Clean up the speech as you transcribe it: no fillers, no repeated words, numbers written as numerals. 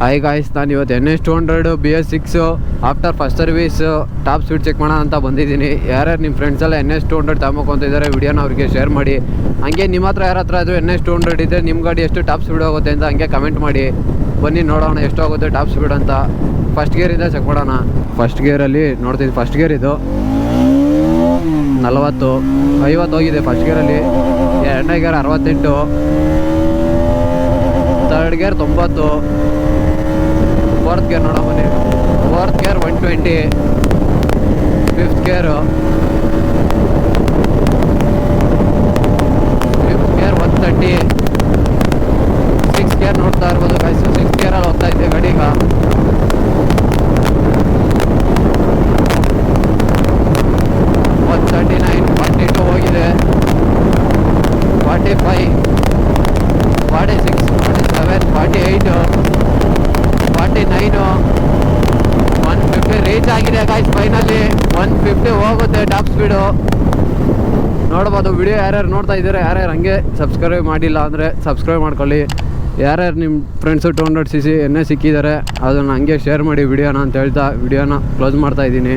Hi guys, ನಾನು ಇವತ್ತು NS200 BS6 after first service top speed check ಮಾಡೋಣ ಅಂತ ಬಂದಿದ್ದೀನಿ. ಯಾರ್ಯಾರು ನಿಮ್ಮ ಫ್ರೆಂಡ್ಸೆಲ್ಲ NS200 ತಗೊಂಬಕೊಂತಿದ್ದಾರೆ ವಿಡಿಯೋನ ಅವ್ರಿಗೆ ಶೇರ್ ಮಾಡಿ. ಹಂಗೆ ನಿಮ್ಮ ಹತ್ರ ಯಾರ ಹತ್ರ ಅದು NS200 ಇದೆ, ನಿಮ್ಮ ಗಾಡಿ ಎಷ್ಟು ಟಾಪ್ ಸ್ಪೀಡ್ ಹೋಗುತ್ತೆ ಅಂತ ಹಂಗೆ ಕಮೆಂಟ್ ಮಾಡಿ. ಬನ್ನಿ ನೋಡೋಣ ಎಷ್ಟು ಹೋಗುತ್ತೆ ಟಾಪ್ ಸ್ಪೀಡ್ ಅಂತ. ಫಸ್ಟ್ ಗೇರಿಂದ ಚೆಕ್ ಮಾಡೋಣ. ಫಸ್ಟ್ ಗೇರಲ್ಲಿ ನೋಡ್ತೀನಿ, ಫಸ್ಟ್ ಗೇರ್ ಇದು 40 50 ಹೋಗಿದೆ ಫಸ್ಟ್ ಗೇರಲ್ಲಿ. ಎರಡನೇ gear 68, third gear 90, fourth gear ನೋಡೋ ಬನ್ನಿ. Fourth gear 120, fifth gear 130, six gear ನೋಡ್ತಾ ಇರ್ಬೋದು ಗೈಸ್. ಸಿಕ್ಸ್ ಗೇರಲ್ಲಿ ಹೋಗ್ತಾ ಇದ್ದೆ ಗಾಡಿಗ. 139, 42 ಹೋಗಿದೆ, 45, 46, 47, 48, 49, 150 ರೀಚ್ ಆಗಿದೆ ಗಾಯ್ಸ್. ಫೈನಲಿ 150 ಹೋಗುತ್ತೆ ಟಾಪ್ ಸ್ಪೀಡು. ನೋಡ್ಬೋದು. ವಿಡಿಯೋ ಯಾರ್ಯಾರು ನೋಡ್ತಾ ಇದ್ದಾರೆ, ಯಾರ್ಯಾರು ಹಂಗೆ ಸಬ್ಸ್ಕ್ರೈಬ್ ಮಾಡಿಲ್ಲ ಅಂದರೆ ಸಬ್ಸ್ಕ್ರೈಬ್ ಮಾಡ್ಕೊಳ್ಳಿ. ಯಾರ್ಯಾರು ನಿಮ್ಮ ಫ್ರೆಂಡ್ಸು 200cc ಎಣ್ಣೆ ಸಿಕ್ಕಿದ್ದಾರೆ ಅದನ್ನು ಹಂಗೆ ಶೇರ್ ಮಾಡಿ ವಿಡಿಯೋನ ಅಂತ ಹೇಳ್ತಾ ವಿಡಿಯೋನ ಕ್ಲೋಸ್ ಮಾಡ್ತಾ ಇದ್ದೀನಿ.